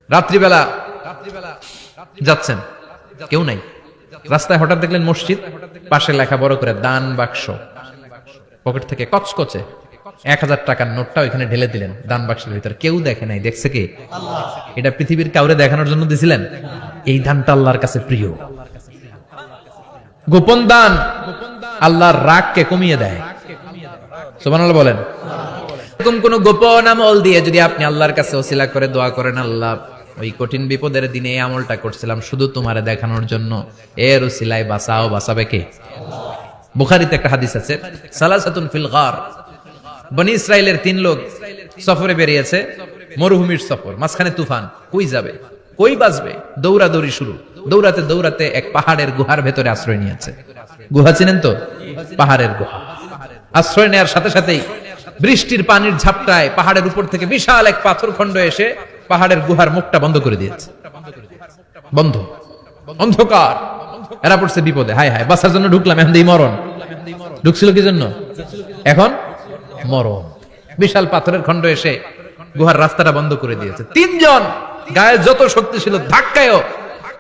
রাত্রিবেলা যাচ্ছেন, কেউ নাই, রাস্তায় হঠাৎ দেখলেন মসজিদ, পাশে লেখা বড় করে দান বাক্স, পকেট থেকে কচকচে 1000 টাকার নোটটা ওইখানে ঢেলে দিলেন দান বাক্সের ভিতরে। কেউ দেখে নাই, দেখছে কে? এটা পৃথিবীর কাউরে দেখানোর জন্য দিছিলেন? এই দানটা আল্লাহর কাছে প্রিয়। গোপন দান আল্লাহর রাগকে কমিয়ে দেয়। সুবহানাল্লাহ বলেন। এরকম কোন গোপন আমল দিয়ে যদি আপনি আল্লাহর কাছে ওসিলা করে দোয়া করেন, আল্লাহ ওই কঠিন বিপদের দিনে এই আমলটা করছিলাম শুধু তোমারে দেখানোর জন্য, এর ওসিলায় বাঁচাও, বাঁচাবে কে? বুখারীতে একটা হাদিস আছে, সালাসাতুন ফিল গার, বনি ইসরাইলের 3 লোক সফরে বেরিয়েছে, মরুভূমির সফর, মাঝখানে তুফান, কই যাবে, কই বাঁচবে, দৌড়াদৌড়ি শুরু। দৌড়াতে দৌড়াতে এক পাহাড়ের গুহার ভেতরে আশ্রয় নিয়েছে। গুহা চিনেন তো? পাহাড়ের গুহা। আশ্রয় নেওয়ার সাথে সাথেই বৃষ্টির পানির ঝাপটায় পাহাড়ের উপর থেকে বিশাল এক পাথর খণ্ড এসে পাহাড়ের গুহার মুখটা বন্ধ করে দিয়েছে। বন্ধ, অন্ধকার। এরা পড়ছে বিপদে, হায় হায় বাঁচার জন্য ঢুকলাম, এখন এই মরণ। ঢুকছিল কি জন্য? এখন মরণ। বিশাল পাথরের খণ্ড এসে গুহার রাস্তাটা বন্ধ করে দিয়েছে। 3 জন গায়ে যত শক্তি ছিল ধাক্কায়ও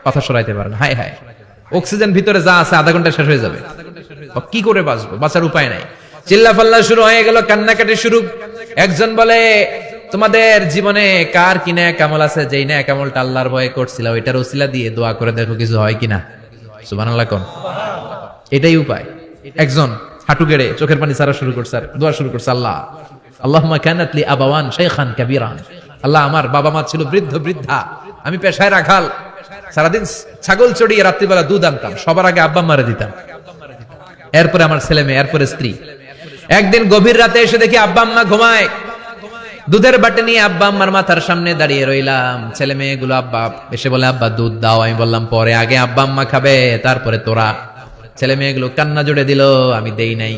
পাথর সরাইতে পারেন। হায় হায়, অক্সিজেন ভিতরে যা আছে আধা ঘন্টা শেষ হয়ে যাবে। কি করে বাঁচবো? বাঁচার উপায় নাই। চিল্লাফাল্লা শুরু হয়ে গেল, কান্নাকাটি শুরু। একজন বলে, তোমাদের জীবনে কার কি নেক আমল আছে, যেই নেক আমলটা আল্লাহর ভয়ে করছিল ওইটার ওসিলা দিয়ে দোয়া করে দেখো কিছু হয় কিনা। সুবহানাল্লাহ কোন? এটাই উপায়। একজন হাঁটু গেড়ে চোখের পানি ছাড়া শুরু করছে, দোয়া শুরু করছে, আল্লাহ আল্লাহুম্মা কানাত লি আবাওয়ান শাইখান কাবীরান, আল্লাহ আমার বাবা মা ছিল বৃদ্ধ বৃদ্ধা, আমি পেশায় রাখাল, সারাদিন ছাগল চড়িয়ে রাত্রিবেলা দুধ আনতাম, সবার আগে আব্বা মারে দিতাম, এরপরে আমার ছেলে মেয়ে, এরপরে স্ত্রী। একদিন গভীর রাতে এসে দেখি আব্বা আম্মা ঘুমায়, দুধের বাটি নিয়ে আব্বা আম্মার মাথার সামনে দাঁড়িয়ে রইলাম। ছেলে মেয়েগুলো আব্বা এসে বলে, আব্বা দুধ দাও। আমি বললাম পরে, আগে আব্বা আম্মা খাবে, তারপরে তোরা। ছেলে মেয়েগুলো কান্না জুড়ে দিল, আমি দেই নাই।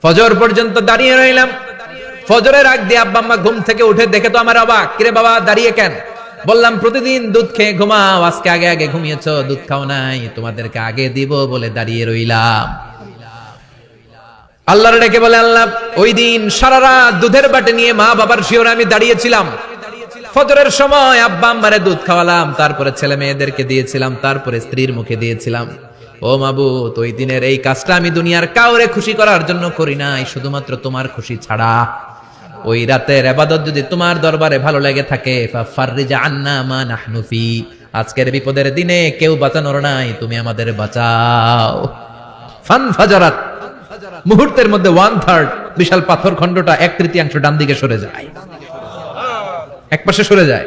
ফজর পর্যন্ত দাঁড়িয়ে রইলাম। ফজরের আগ দিয়ে আব্বা আম্মা ঘুম থেকে উঠে দেখে তো আমার অবাক, কিরে বাবা দাঁড়িয়ে কেন? বললাম প্রতিদিন দুধ খেয়ে ঘুমাও, আজকে আগে আগে ঘুমিয়েছো, দুধ খাও নাই, তোমাদেরকে আগে দিব বলে দাঁড়িয়ে রইলাম। আল্লাহর ডেকে বলে, আল্লাহ ওই দিন সারা রাত দুধের বাটি নিয়ে মা বাবার শিওরে আমি দাঁড়িয়েছিলাম, ফজরের সময় আব্বা আম্মারে দুধ খাওয়ালাম, তারপরে ছেলে মেয়েদেরকে দিয়েছিলাম, তারপরে স্ত্রীর মুখে দিয়েছিলাম। ও মাবুদ, ওই দিনের এই কাজটা আমি দুনিয়ার কাউরে খুশি করার জন্য করি নাই, শুধুমাত্র তোমার খুশি ছাড়া। ওই রাতের ইবাদত যদি তোমার দরবারে ভালো লেগে থাকে, ফাফাররিজ আন্না মা নাহনু ফি, আজকের বিপদের দিনে কেউ বাঁচানোর নাই, তুমি আমাদের বাঁচাও। ফানফাজারাত, মুহূর্তের মধ্যে 1/3 বিশাল পাথর খণ্ডটা 1/3 ডান দিকে সরে যায়, এক পাশে সরে যায়।